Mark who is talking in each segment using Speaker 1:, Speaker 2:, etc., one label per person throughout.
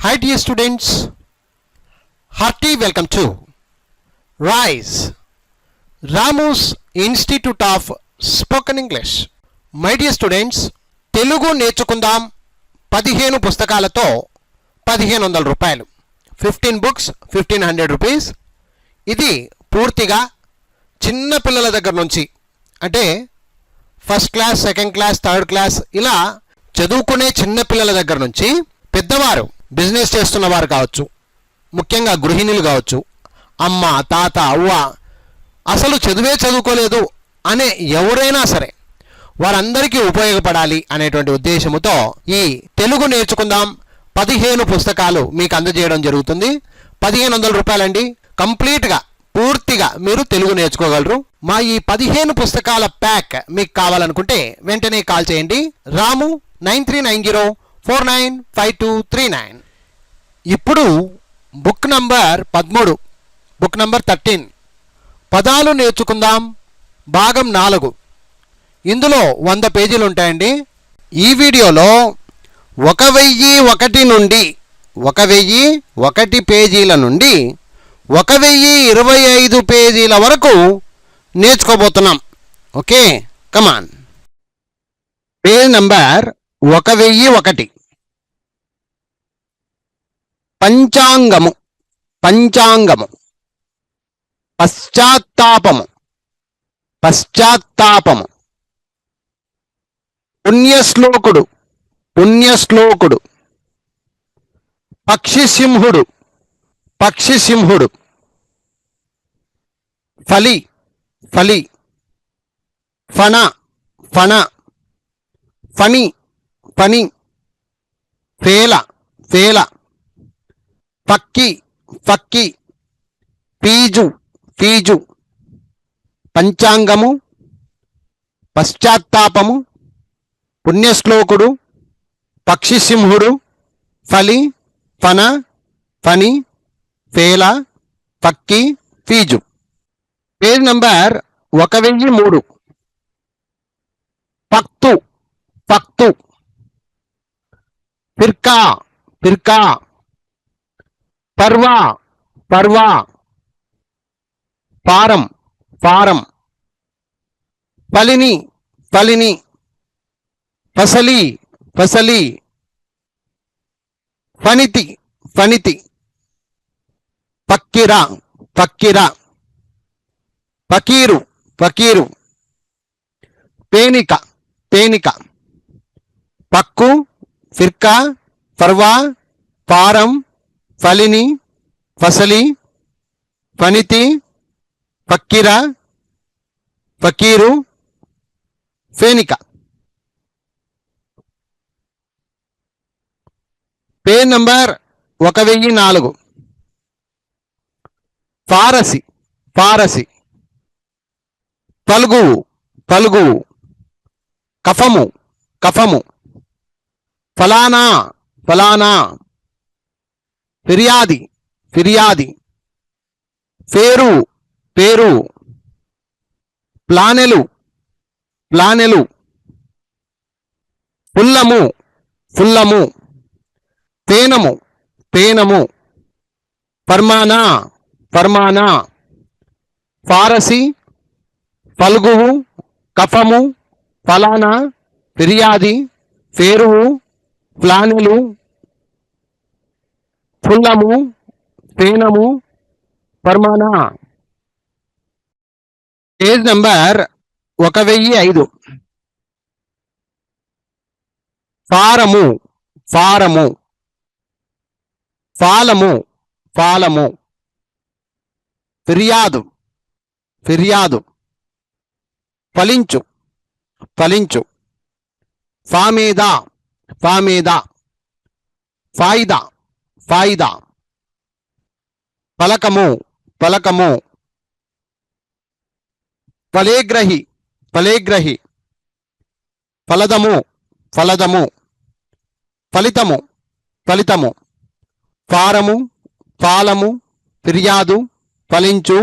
Speaker 1: Hi dear students, hearty welcome to RISE, Ramu's Institute of Spoken English. My dear students, Telugu నేర్చుకుందాం 15 పుస్తకాలతో 1500 రూపాయలు, 15 books 1500 rupees. ఇది పూర్తిగా చిన్న పిల్లల దగ్గర నుంచి, అంటే first class, second class, third class ఇలా చదువుకునే చిన్న పిల్లల దగ్గర నుంచి పెద్దవారు, బిజినెస్ చేస్తున్నవారు కావచ్చు, ముఖ్యంగా గృహిణులు కావచ్చు, అమ్మ, తాత, అవ్వ, అసలు చదువుకోలేదు అనే ఎవరైనా సరే వారందరికీ ఉపయోగపడాలి అనేటువంటి ఉద్దేశంతో ఈ తెలుగు నేర్చుకుందాం 15 పుస్తకాలు మీకు అందజేయడం జరుగుతుంది. 1500 రూపాయలండి. కంప్లీట్గా పూర్తిగా మీరు తెలుగు నేర్చుకోగలరు. మా ఈ 15 పుస్తకాల ప్యాక్ మీకు కావాలనుకుంటే వెంటనే కాల్ చేయండి. రాము 9390495239. ఇప్పుడు బుక్ నంబర్ 13, బుక్ నంబర్ 13, పదాలు నేర్చుకుందాం భాగం 4. ఇందులో 100 పేజీలు ఉంటాయండి. ఈ వీడియోలో 1001 నుండి 1001 పేజీల నుండి 1025 పేజీల వరకు నేర్చుకోబోతున్నాం. Okay, come on. Page number 1001. పంచాంగము, పంచాంగము. పశ్చాత్తాపము, పశ్చాత్తాపము. పుణ్యశ్లోకుడు, పుణ్యశ్లోకుడు. పక్షిసింహుడు, పక్షిసింహుడు. ఫలి, ఫలి. ఫణ, ఫణ. ఫణి, ఫణి. ఫేల, ఫేల. ఫక్కి, ఫక్కి. Fees, fees. పంచాంగము, పశ్చాత్తాపము, పుణ్యశ్లోకుడు, పక్షిసింహుడు, ఫలి, ఫణ, ఫణి, ఫేల, ఫక్కి, ఫీజు. Page number 1003. పక్తు, పక్తు. ఫిర్కా, ఫిర్కా. పర్వా, పర్వా. ఫారం, ఫారం. ఫలిని, ఫలిని. ఫసలి, ఫసలి. ఫణితి, ఫణితి. పక్కిర, పక్కిర. పకీరు, పకీరు. పేనిక, పేనిక. పక్కు, ఫిర్కా, పర్వా, ఫారం, ఫలిని, ఫసలి, ఫణితి, పక్కిర, ఫకీరు, ఫేనిక. Page number 1004. ఫారసి, ఫారసి. పలుగువు, పలుగువు. కఫము, కఫము. ఫలానా, ఫలానా. ఫిర్యాది, ఫిర్యాది. పేరు, పేరు. ప్లానెలు, ప్లానెలు. ఫుల్లము, ఫుల్లము. పేనము, పేనము. ఫర్మానా, ఫర్మానా. ఫారసి, ఫల్గువు, కఫము, ఫలానా, ఫిర్యాది, ఫేరువు, ప్లానెలు, ఫుల్లము, పేనము, ఫర్మానా. Page number 1005. ఫారము, ఫారము. ఫాలము, ఫాలము. ఫిర్యాదు, ఫిర్యాదు. ఫలించు, ఫలించు. ఫామేదా, ఫామేదా. ఫాయిదా, ఫాయిదా. ఫలకము, ఫలకము. ఫలేగ్రహి, ఫలేగ్రహి. ఫలదము, ఫలదము. ఫలితము, ఫలితము. ఫారము, ఫాలము. ఫిర్యాదు, ఫలించు,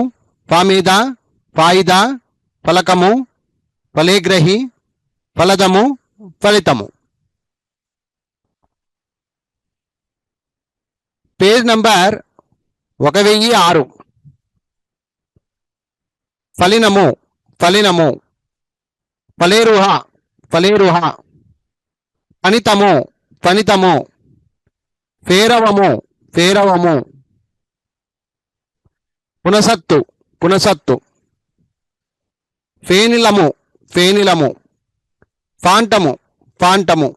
Speaker 1: ఫామీదా, ఫాయిదా, ఫలకము, ఫలేగ్రహి, ఫలదము, ఫలితము. Page number 1006. ఫలినము ఫలినము, ఫలేరుహ ఫలేరుహ, ఫణితము ఫణితము, ఫేరవము ఫేరవము, పునసత్తు పునసత్తు, ఫేనిలము ఫేనిలము, ఫాంటము ఫాంటము,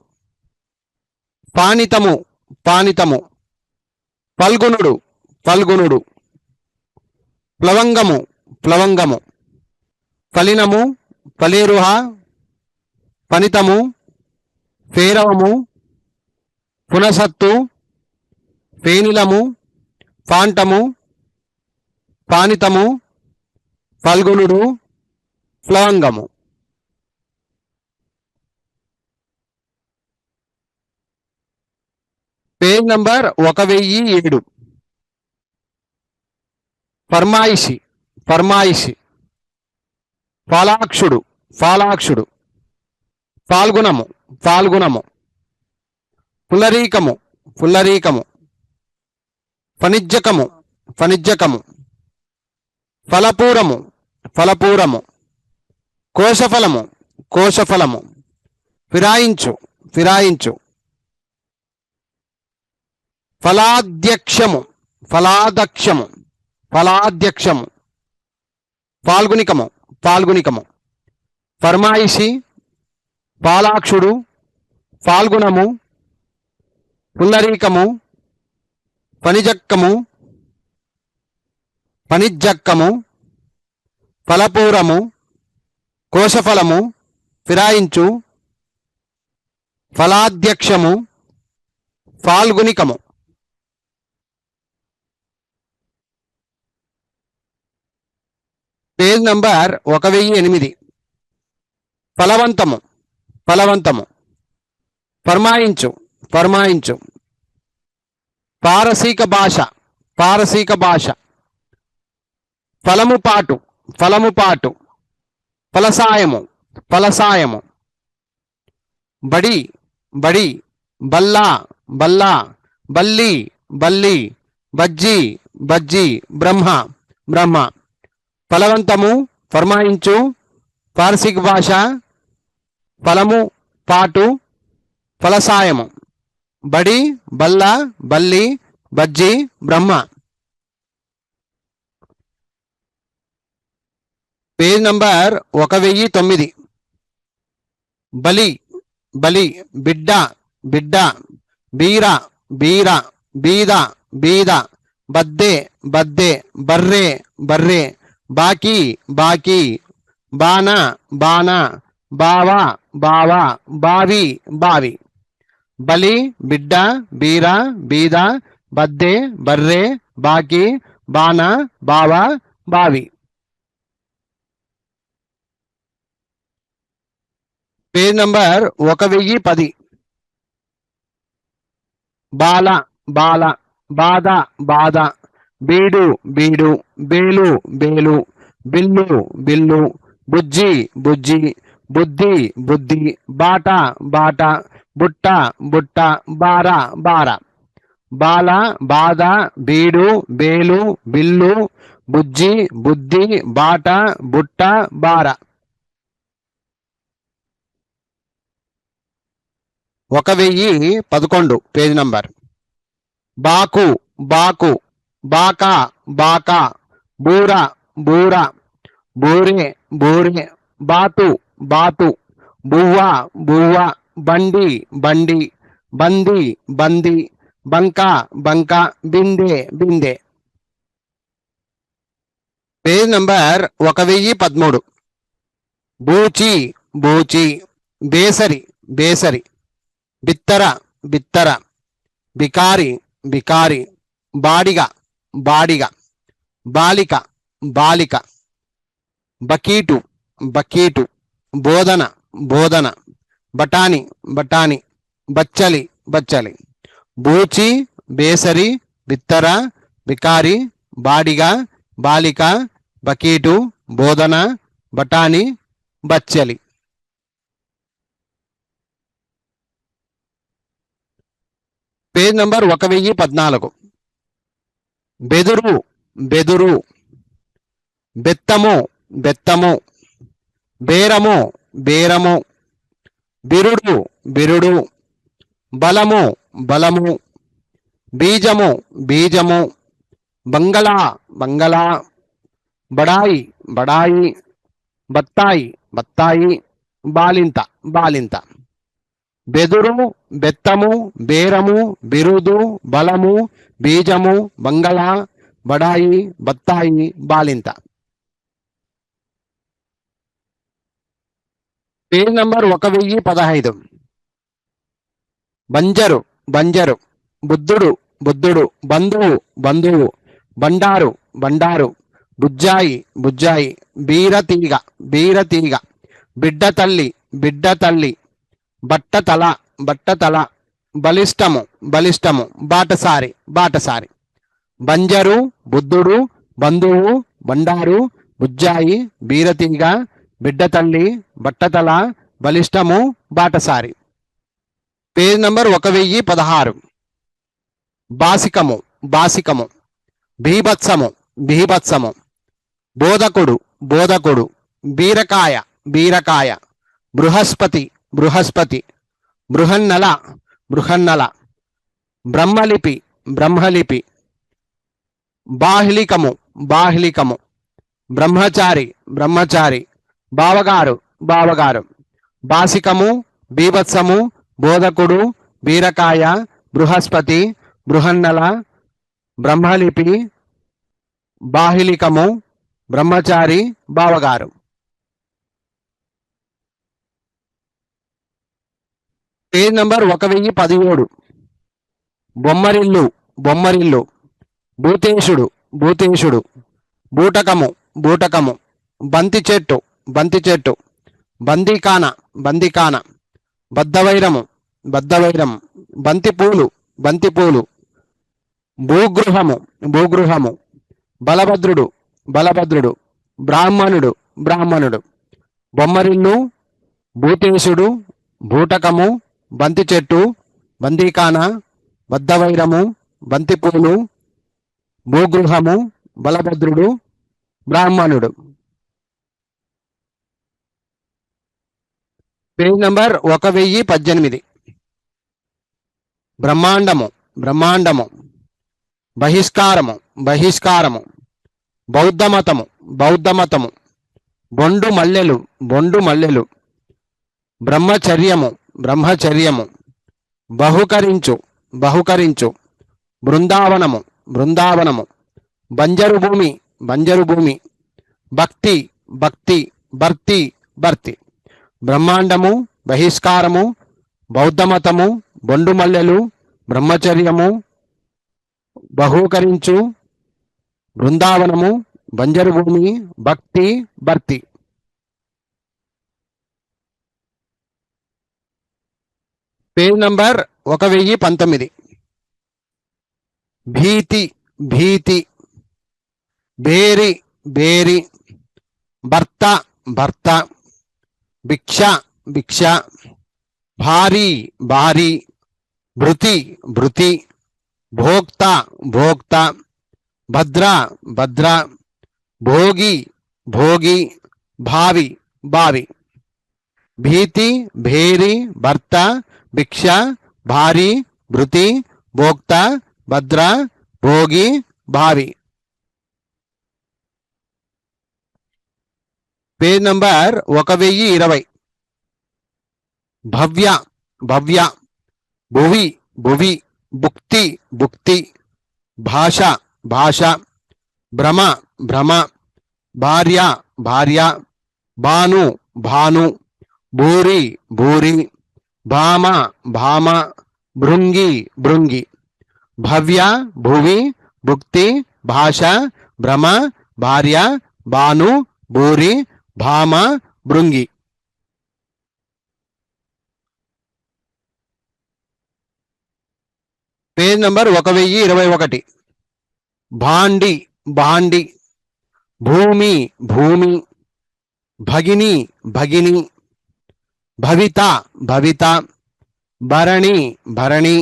Speaker 1: పానితము పానితము, ఫల్గుణుడు ఫల్గుణుడు, ప్లవంగము ప్లవంగము, ఫలినము ఫలేరుహ, ఫణితము, ఫేరవము, పునసత్తు, ఫేనిలము, ఫాంటము, పానితము, ఫల్గుణుడు, ప్లవంగము. Page number 1007. ఫర్మాయిషి ఫర్మాయిషి, ఫాలాక్షుడు ఫాలాక్షుడు, ఫాల్గుణము ఫాల్గుణము, పుల్లరీకము పుల్లరీకము, ఫణిజ్జకము ఫణిజ్జకము, ఫలపూరము ఫలపూరము, కోశఫలము కోశఫలము, ఫిరాయించు ఫిరాయించు, ఫలాధ్యక్షము ఫలాదక్షము ఫలాధ్యక్షము, ఫాల్గునికము ఫాల్గునికము, ఫర్మాయిషి, ఫాలాక్షుడు, ఫాల్గుణము, పుల్లరీకము, ఫణిజక్కము ఫణిజ్జక్కము, ఫలపూరము, కోశఫలము, ఫిరాయించు, ఫలాధ్యక్షము, ఫాల్గునికము. Page number 1008. ఫలవంతము ఫలవంతము, ఫర్మాయించు ఫర్మాయించు, పారసీక భాష పారసీక భాష, ఫలము పాటు ఫలము పాటు, ఫలసాయము ఫలసాయము, బడి బడి, బల్లా బల్లా, బల్లి బల్లి, బజ్జి బజ్జి, బ్రహ్మ బ్రహ్మ. ఫలవంతము ఫర్మాయించు, పారసీక భాష, ఫలము పాటు, ఫలసాయము, బడి బల్ల బల్లి, బజ్జి బ్రహ్మ. Page number 1009. బలి బలి, బిడ్డ బిడ్డ, బీర బీర, బీద బీద, బద్దే బద్దే, బర్రే బర్రే, బాకీ బాకీ, బాణ బాణ, బావ బావ, బావి బావి. బలి బిడ్డ, బీర బీద, బద్దే బర్రే, బాకీ, బాణ, బావ, బావి. Page number 1010. బాల బాల, బాధ బాధ, బీడు బీడు, బేలు బేలు, బిల్లు బిల్లు, బుజ్జి బుజ్జి, బుద్ధి బుద్ధి, బాట బాట, బుట్ట బుట్ట, బార బార. బాల బాధ, బీడు బేలు, బిల్లు, బుజ్జి బుద్ధి, బాట, బుట్ట, బార. 1011. Page number. బాకు బాకు, బాకా బాకా, బూర బూర, బూరే బూరే, బాతు బాతు, బువ్వ బువ్వ, బండి బండి, బంది బంది, బంక బంక, బిందె బిందె. Page number 1013. బూచి బూచి, బేసరి బేసరి, బిత్తర బిత్తర, బికారి బికారి, బాడిగ బాడిగ, బాలిక బాలిక, బకీటు బకీటు, బోధన బోధన, బఠాని బఠాని, బచ్చలి బచ్చలి. బూచి, బేసరి, బిత్తర, బికారి, బాడిగ, బాలిక, బకీటు, బోధన, బఠాని, బచ్చలి. Page number 1014. బెదురు బెదురు, బెత్తము బెత్తము, బేరము బేరము, బిరుడు బిరుడు, బలము బలము, బీజము బీజము, బంగళా బంగళా, బడాయి బడాయి, బత్తాయి బత్తాయి, బాలింత బాలింత. బెదురు బెత్తము, బేరము, బిరుదు, బలము, బీజము, బంగళ, బడాయి, బత్తాయి, బాలింత. Page number 1015. బంజరు బంజరు, బుద్ధుడు బుద్ధుడు, బంధువు బంధువు, బండారు బండారు, బుజ్జాయి బుజ్జాయి, బీరతీగ బీరతీగ, బిడ్డ తల్లి బిడ్డ తల్లి, బట్టతల బట్టతల, బలిష్టము బలిష్టము, బాటసారి బాటసారి. బంజరు బుద్ధుడు, బంధువు, బండారు, బుజ్జాయి, బీరతీగ, బిడ్డతల్లి, బట్టతల, బలిష్టము, బాటసారి. Page number 1016. బాసికము బాసికము, బీభత్సము బీభత్సము, బోధకుడు బోధకుడు, బీరకాయ బీరకాయ, బృహస్పతి బృహస్పతి, బృహన్నల బృహన్నల, బ్రహ్మలిపి బ్రహ్మలిపి, బాహ్లికము బాహ్లికము, బ్రహ్మచారి బ్రహ్మచారి, బావగారు బావగారు. బాసికము, బీభత్సము, బోధకుడు, బీరకాయ, బృహస్పతి, బృహన్నల, బ్రహ్మలిపి, బాహ్లికము, బ్రహ్మచారి, బావగారు. Page number 1017. బొమ్మరిల్లు బొమ్మరిల్లు, భూతేశుడు భూతేశుడు, బూటకము బూటకము, బంతి చెట్టు బంతి చెట్టు, బందికాన బందికాన, బద్దవైరము బద్దవైరము, బంతిపూలు బంతిపూలు, భూగృహము భూగృహము, బలభద్రుడు బలభద్రుడు, బ్రాహ్మణుడు బ్రాహ్మణుడు. బొమ్మరిల్లు, భూతేశుడు, బూటకము, బంతి చెట్టు, బందీకాన, బద్దవైరము, బంతిపూలు, భూగృహము, బలభద్రుడు, బ్రాహ్మణుడు. Page number 1018. బ్రహ్మాండము బ్రహ్మాండము, బహిష్కారము బహిష్కారము, బౌద్ధమతము బౌద్ధమతము, బొండు మల్లెలు బొండు మల్లెలు, బ్రహ్మచర్యము బ్రహ్మచర్యము, బహుకరించు బహుకరించు, బృందావనము బృందావనము, బంజరు భూమి బంజరు భూమి, భక్తి భక్తి, భర్తి భర్తి. బ్రహ్మాండము, బహిష్కారము, బౌద్ధమతము, బొండు మల్లెలు, బ్రహ్మచర్యము, బహూకరించు, బృందావనము, బంజరు భూమి, భక్తి భర్తి. Page number 1019. భీతి భీతి, బేరి బేరి, భర్త భర్త, భిక్ష భిక్ష, భారీ భారీ, భృతి భృతి, భోక్త భోక్త, భద్ర భద్ర, భోగి భోగి, భావి భావి. భీతి భేరి, భర్త, భిక్ష, భారీ, భృతి, భోక్త, భద్ర, భోగి, భావి. Page number 1020. భవ్య భవ్య, భువి భువి, భుక్తి భుక్తి, భాష భాష, భ్రమ భ్రమ, భార్య భార్య, భాను భాను, భూరి భూరి, భామ భామ, భృంగి భృంగి. భవ్య భువి, భుక్తి, భాష, భ్రమ, భార్య, భాను, భూరి, భామ, భృంగి. Page number 1021. భాండి భాండి, భూమి భూమి, భగిని భగిని, భవిత భవిత, భరణి భరణి,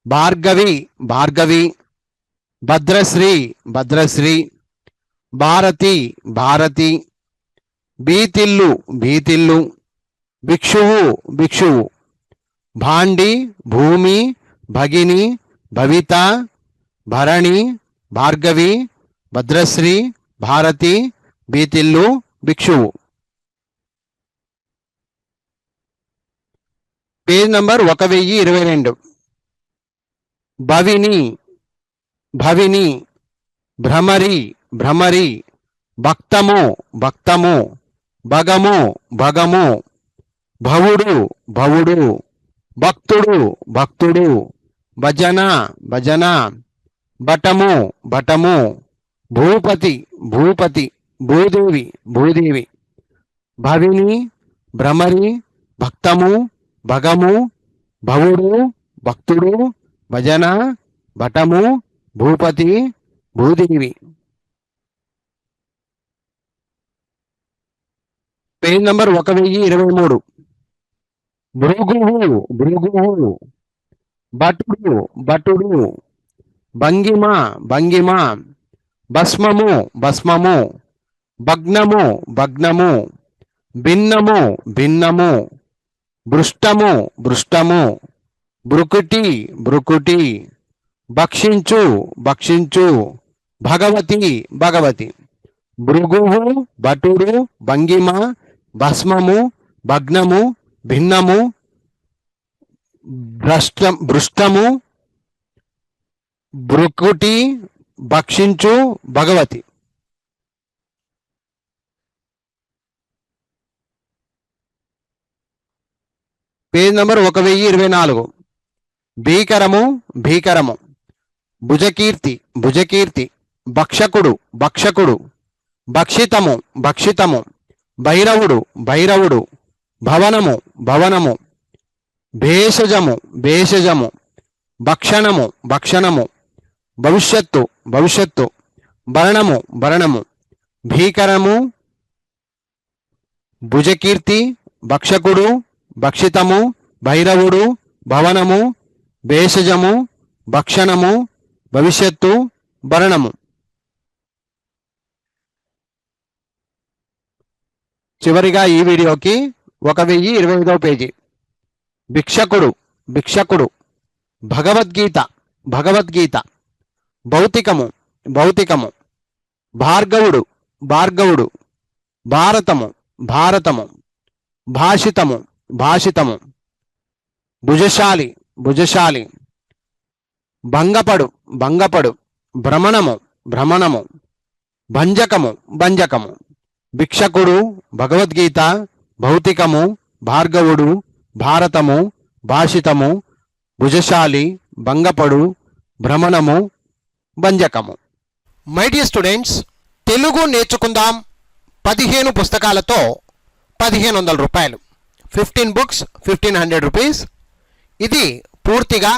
Speaker 1: భార్గవి భార్గవి,
Speaker 2: భద్రశ్రీ భద్రశ్రీ, భారతి భారతి, బీతిల్లు బీతిల్లు, భిక్షువు భిక్షువు, భాండి భూమి, భగిని భవిత, భరణి భార్గవి, భద్రశ్రీ భారతి, బీతిల్లు భిక్షువు. Page number 1022. భవిని భవిని, భ్రమరి భ్రమరి, భక్తము భక్తము, భగము భగము, భవుడు భవుడు, భక్తుడు భక్తుడు, భజన భజన, బటము బటము, భూపతి భూపతి, భూదేవి భూదేవి. భవిని, భ్రమరి, భక్తము, భగము, భవుడు, భక్తుడు, భజన, బటము, భూపతి, భూదేవి. Page number 1023. భృగువు భృగువు, భటుడు భటుడు, భంగిమ భంగిమ, భస్మము భస్మము, భగ్నము భగ్నము, భిన్నము భిన్నము, భృష్టము భృష్టము, భృకుటి భృకుటి, భక్షించు భక్షించు, భగవతి భగవతి. భృగువు, భటుడు, భంగిమ, భస్మము, భగ్నము, భిన్నము, భృష్టము, భృకుటి, భక్షించు, భగవతి. Page number 1024. భీకరము భీకరము, భుజకీర్తి భుజకీర్తి, భక్షకుడు భక్షకుడు, భక్షితము భక్షితము, భైరవుడు భైరవుడు, భవనము భవనము, భేషజము భేషజము, భక్షణము భక్షణము, భవిష్యత్తు భవిష్యత్తు, భరణము భరణము. భీకరము, భుజకీర్తి, భక్షకుడు, భక్షితము, భైరవుడు, భవనము, భేషజము, భక్షణము, భవిష్యత్తు, భరణము. చివరిగా ఈ వీడియోకి 1025వ పేజీ. భిక్షకుడు భిక్షకుడు, భగవద్గీత భగవద్గీత, భౌతికము భౌతికము, భార్గవుడు భార్గవుడు, భారతము భారతము, భాషితము భాషితము, భుజశాలి భుజశాలి, భంగపడు భంగపడు, భ్రమణము భ్రమణము, భంజకము భంజకము. భిక్షకుడు, భగవద్గీత, భౌతికము, భార్గవుడు, భారతము, భాషితము, భుజశాలి, భంగపడు, భ్రమణము, భంజకము.
Speaker 1: మై డియర్ స్టూడెంట్స్, తెలుగు నేర్చుకుందాం 15 పుస్తకాలతో 1500 రూపాయలు. 15 books 1500 రూపీస్. ఇది పూర్తిగా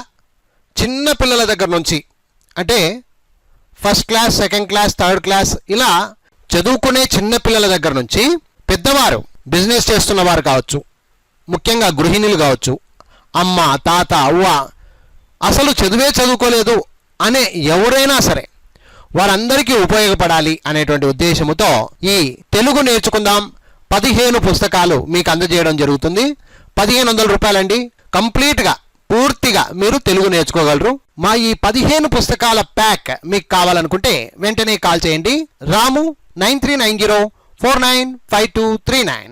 Speaker 1: చిన్న పిల్లల దగ్గర నుంచి, అంటే first class, second class, third class ఇలా చదువుకునే చిన్న పిల్లల దగ్గర నుంచి పెద్దవారు, బిజినెస్ చేస్తున్నవారు కావచ్చు, ముఖ్యంగా గృహిణులు కావచ్చు, అమ్మ తాత అవ్వ, అసలు చదువే చదువుకోలేదు అనే ఎవరైనా సరే వారందరికీ ఉపయోగపడాలి అనేటువంటి ఉద్దేశంతో ఈ తెలుగు నేర్చుకుందాం 15 పుస్తకాలు మీకు అందజేయడం జరుగుతుంది. 1500 రూపాయలండి. కంప్లీట్గా పూర్తిగా మీరు తెలుగు నేర్చుకోగలరు. మా ఈ 15 పుస్తకాల ప్యాక్ మీకు కావాలనుకుంటే వెంటనే కాల్ చేయండి. రాము 9390495239.